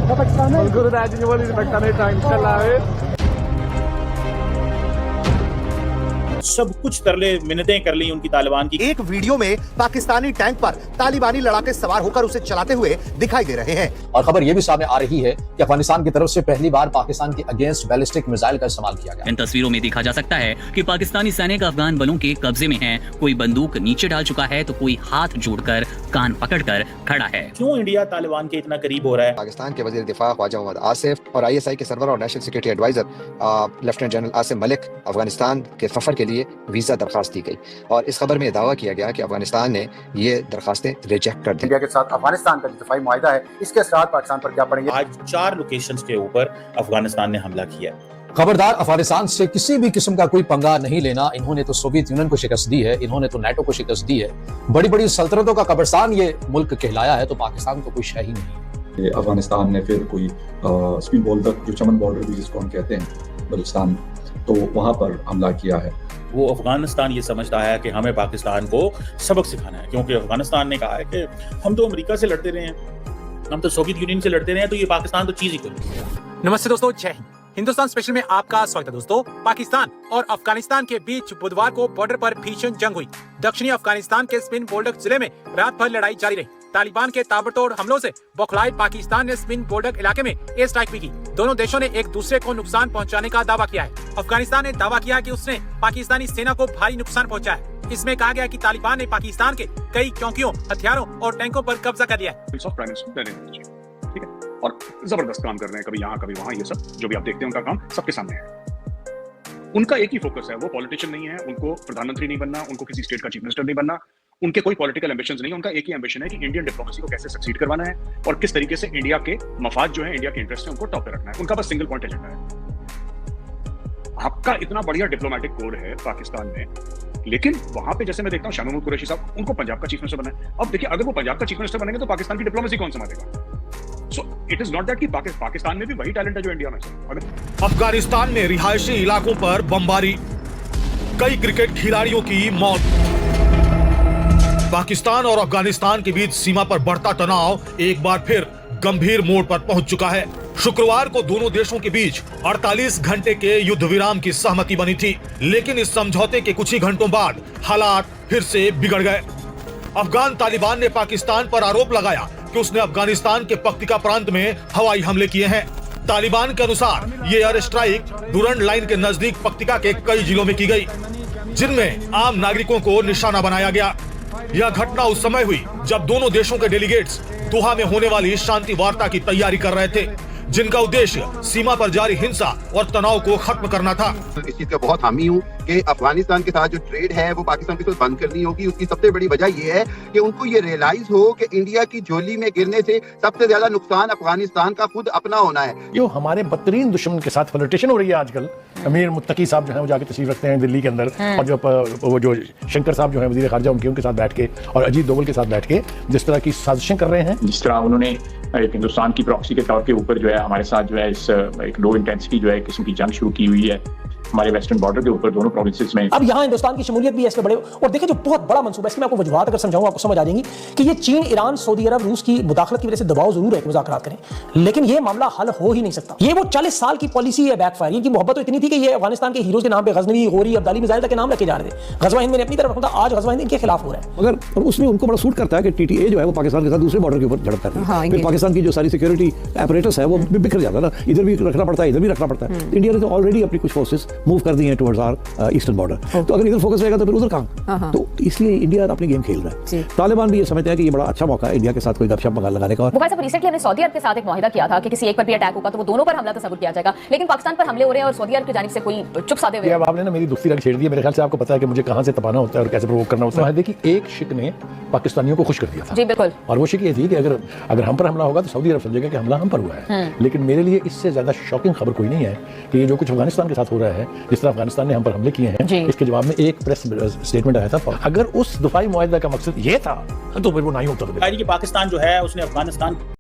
गुरु राज बोली टाइम चला है। सब कुछ कर ले, मिन्नतें कर ली उनकी तालिबान की। एक वीडियो में पाकिस्तानी टैंक पर तालिबानी लड़ाके सवार होकर उसे चलाते हुए दिखाई दे रहे हैं। और खबर यह भी सामने आ रही है कि अफगानिस्तान की तरफ से पहली बार पाकिस्तान के अगेंस्ट बैलिस्टिक मिसाइल का इस्तेमाल किया गया। इन तस्वीरों में देखा जा सकता है कि पाकिस्तानी सैनिक अफगान बलों के कब्जे में हैं। कोई बंदूक नीचे डाल चुका है तो कोई हाथ जोड़कर कान पकड़कर खड़ा है। क्यों इंडिया तालिबान के इतना करीब हो रहा है? पाकिस्तान के वजीर दिफा ख्वाजा मोहम्मद आसिफ और ISI के सरवर और national security adviser lieutenant general Asim Malik Afghanistan के सफर के लिए वीजा दरखास्त दी गई और इस खबर में दावा किया गया कि अफगानिस्तान ने ये दरखास्तें रिजेक्ट कर दी। इंडिया के साथ अफगानिस्तान का जो दफाई मुआहिदा है, इसके असरात पाकिस्तान पर क्या पड़ेंगे? आज 4 लोकेशंस के ऊपर अफगानिस्तान ने हमला किया है। खबरदार, अफगानिस्तान से किसी भी किस्म का कोई पंगा नहीं लेना। इन्होंने तो सोवियत यूनियन को शिकस्त दी है, इन्होंने तो NATO को शिकस्त दी है। बड़ी बड़ी सल्तनतों का कब्रिस्तान ये मुल्क कहलाया है, तो पाकिस्तान तो कोई शय ही नहीं। अफगानिस्तान ने फिर कोई स्पिन बॉल तक जो चमन बॉर्डर भी जिसको हम कहते हैं बलूचिस्तान, तो वहां पर हमला किया है। वो अफगानिस्तान ये समझता है कि हमें पाकिस्तान को सबक सिखाना है, क्योंकि अफगानिस्तान ने कहा है कि हम तो अमेरिका से लड़ते रहे हैं, हम तो सोवियत यूनियन से लड़ते रहे हैं, तो ये पाकिस्तान तो चीज ही कोई नहीं है। नमस्ते दोस्तों, जय हिंद। हिंदुस्तान स्पेशल में आपका स्वागत है। दोस्तों, पाकिस्तान और अफगानिस्तान के बीच बुधवार को बॉर्डर पर भीषण जंग हुई। दक्षिणी अफगानिस्तान के स्पिन बोल्डक जिले में रात भर लड़ाई जारी रही। तालिबान के ताबड़तोड़ हमलों से बौखलाए पाकिस्तान ने स्पिन बोल्डक इलाके में एयर स्ट्राइक भी की। दोनों देशों ने एक दूसरे को नुकसान पहुंचाने का दावा किया है। अफगानिस्तान ने दावा किया कि उसने पाकिस्तानी सेना को भारी नुकसान पहुंचाया है। इसमें कहा गया कि तालिबान ने पाकिस्तान के कई चौकियों, हथियारों और टैंकों पर कब्जा कर लिया है। ठीक है, और जबरदस्त काम कर रहे हैं, कभी यहाँ कभी वहाँ। ये सब जो भी आप देखते हैं उनका काम सबके सामने है। उनका एक ही फोकस है, वो पॉलिटिशियन नहीं है, उनको प्रधानमंत्री नहीं बनना, उनको किसी स्टेट का चीफ मिनिस्टर नहीं बनना, उनके कोई पॉलिटिकल एम्बिशंस नहीं। उनका एक ही एम्बिशन है कि इंडियन डिप्लोमेसी को कैसे सक्सीड करवाना है और किस तरीके से इंडिया के मफाद जो है, इंडिया के इंटरेस्ट है, उनको टॉप पे रखना है। उनका बस सिंगल पॉइंट एजेंडा है। आपका इतना बढ़िया डिप्लोमेटिक कोड है पाकिस्तान में, लेकिन वहां पे जैसे मैं देखता हूँ शाह महमूद कुरैशी साहब, उनको पंजाब का चीफ मिनिस्टर बना है। अब देखिए, अगर वो पंजाब का चीफ मिनिस्टर बनेंगे तो पाकिस्तान की डिप्लोमेसी कौन संभालेगा? So it is not that कि पाकिस्तान में भी वही टैलेंट है जो इंडिया में है। अफगानिस्तान में रिहायशी इलाकों पर बमबारी, कई क्रिकेट खिलाड़ियों की मौत। पाकिस्तान और अफगानिस्तान के बीच सीमा पर बढ़ता तनाव एक बार फिर गंभीर मोड़ पर पहुंच चुका है। शुक्रवार को दोनों देशों के बीच 48 घंटे के युद्ध विराम की सहमति बनी थी, लेकिन इस समझौते के कुछ ही घंटों बाद हालात फिर से बिगड़ गए। अफगान तालिबान ने पाकिस्तान पर आरोप लगाया कि उसने अफगानिस्तान के पक्तिका प्रांत में हवाई हमले किए हैं। तालिबान के अनुसार ये एयर स्ट्राइक डुरंड लाइन के नजदीक पक्तिका के कई जिलों में की गई, जिनमें आम नागरिकों को निशाना बनाया गया। यह घटना उस समय हुई जब दोनों देशों के डेलीगेट्स दोहा में होने वाली शांति वार्ता की तैयारी कर रहे थे, जिनका उद्देश्य सीमा पर जारी हिंसा और तनाव को खत्म करना था। इस चीज का बहुत हामी हूँ कि अफगानिस्तान के साथ जो ट्रेड है वो पाकिस्तान के साथ बंद करनी होगी। उसकी सबसे बड़ी वजह ये है कि उनको ये रियलाइज हो कि इंडिया की झोली में गिरने से सबसे ज्यादा नुकसान अफगानिस्तान का खुद अपना होना है। जो हमारे बदतरीन दुश्मन के साथ फ्लर्टेशन हो रही है आजकल, अमीर मुत्तकी साहब जो है वो जाके तशरीफ रखते हैं दिल्ली के अंदर, और वो जो शंकर साहब जो है वजीर खारजा उनके साथ बैठ के और अजीत डोवल के साथ बैठ के जिस तरह की साजिशें कर रहे हैं, जिस तरह उन्होंने एक हिंदुस्तान की प्रॉक्सी के तौर के ऊपर जो है हमारे साथ जो है इस एक लो इंटेंसिटी जो है किस्म की जंग शुरू की हुई है हमारे वेस्टर्न बॉर्डर के ऊपर दोनों प्रोविंसेस में। अब यहाँ हिंदुस्तान की शमूलियत भी ऐसे बड़े, और देखिए जो बहुत बड़ा मंसूबा है, इसमें आपको वजूहात अगर समझाऊं आपको समझ आ जाएंगी कि ये चीन, ईरान, सऊदी अरब, रूस की मुदाखलत की वजह से दबाव जरूर है कि मुज़ाकरात करें, लेकिन ये मामला हल हो ही नहीं सकता। ये वो 40 साल की पॉलिसी है बैकफायर। इनकी मोहब्बत तो इतनी थी कि ये अफगानिस्तान के हीरोज के नाम पे गजनवी, गोरी, अब्दाली, मिसाइल तक के नाम रखे जा रहे थे। गजवा हिंद मैंने अपनी तरफ रखा था, आज गजवा हिंद इनके खिलाफ हो रहा है। मगर उसमें उनको बड़ा सूट करता है कि TTA जो है वो पाकिस्तान के साथ दूसरे बॉर्डर के ऊपर झड़प करती है। फिर पाकिस्तान की जो सारी सिक्योरिटी apparatus है वो बिखर जाता है ना, इधर भी रखना पड़ता है, इधर भी रखना पड़ता है। इंडिया ने तो ऑलरेडी अपनी कुछ फोर्सेस मूव कर दी हैं टुवर्ड्स आवर ईस्टर्न बॉर्डर, तो अगर इधर फोकस रहेगा तो फिर उधर कहां? तो इसलिए इंडिया अपनी गेम खेल रहा है। तालिबान भी ये समझते हैं कि ये बड़ा अच्छा मौका है इंडिया के साथ कोई गपशप लगाने का। वो साहब रिसेंटली हमने सऊदी अरब के साथ एक मुआहिदा किया था कि किसी एक पर भी अटैक होगा तो वो दोनों पर हमला तस्वुर किया जाएगा, लेकिन पाकिस्तान पर हमले हो रहे हैं और सऊदी अरब की जानिब से कोई चुप साधे हुए। अब आपने ना मेरी दुस्ती रंग छेड़ दी है। मेरे ख्याल से आपको पता है कि मुझे कहां से तपाना होता है और कैसे प्रोवोक करना होता है। देखिए, एक शिक ने पाकिस्तानियों को खुश कर दिया था। जी बिल्कुल। और वो शिक ये थी कि अगर हम पर हमला होगा तो सऊदी अरब समझेगा कि हमला हम पर हुआ है। लेकिन मेरे लिए इससे ज्यादा शॉकिंग खबर कोई नहीं है कि ये जो कुछ अफगानिस्तान के साथ हो रहा है, जिस तरह अफगानिस्तान ने हम पर हमले किए हैं, इसके जवाब में एक प्रेस स्टेटमेंट आया था। अगर उस दफाई मुआहिदा का मकसद ये था तो फिर वो नहीं होता। पाकिस्तान जो है उसने अफगानिस्तान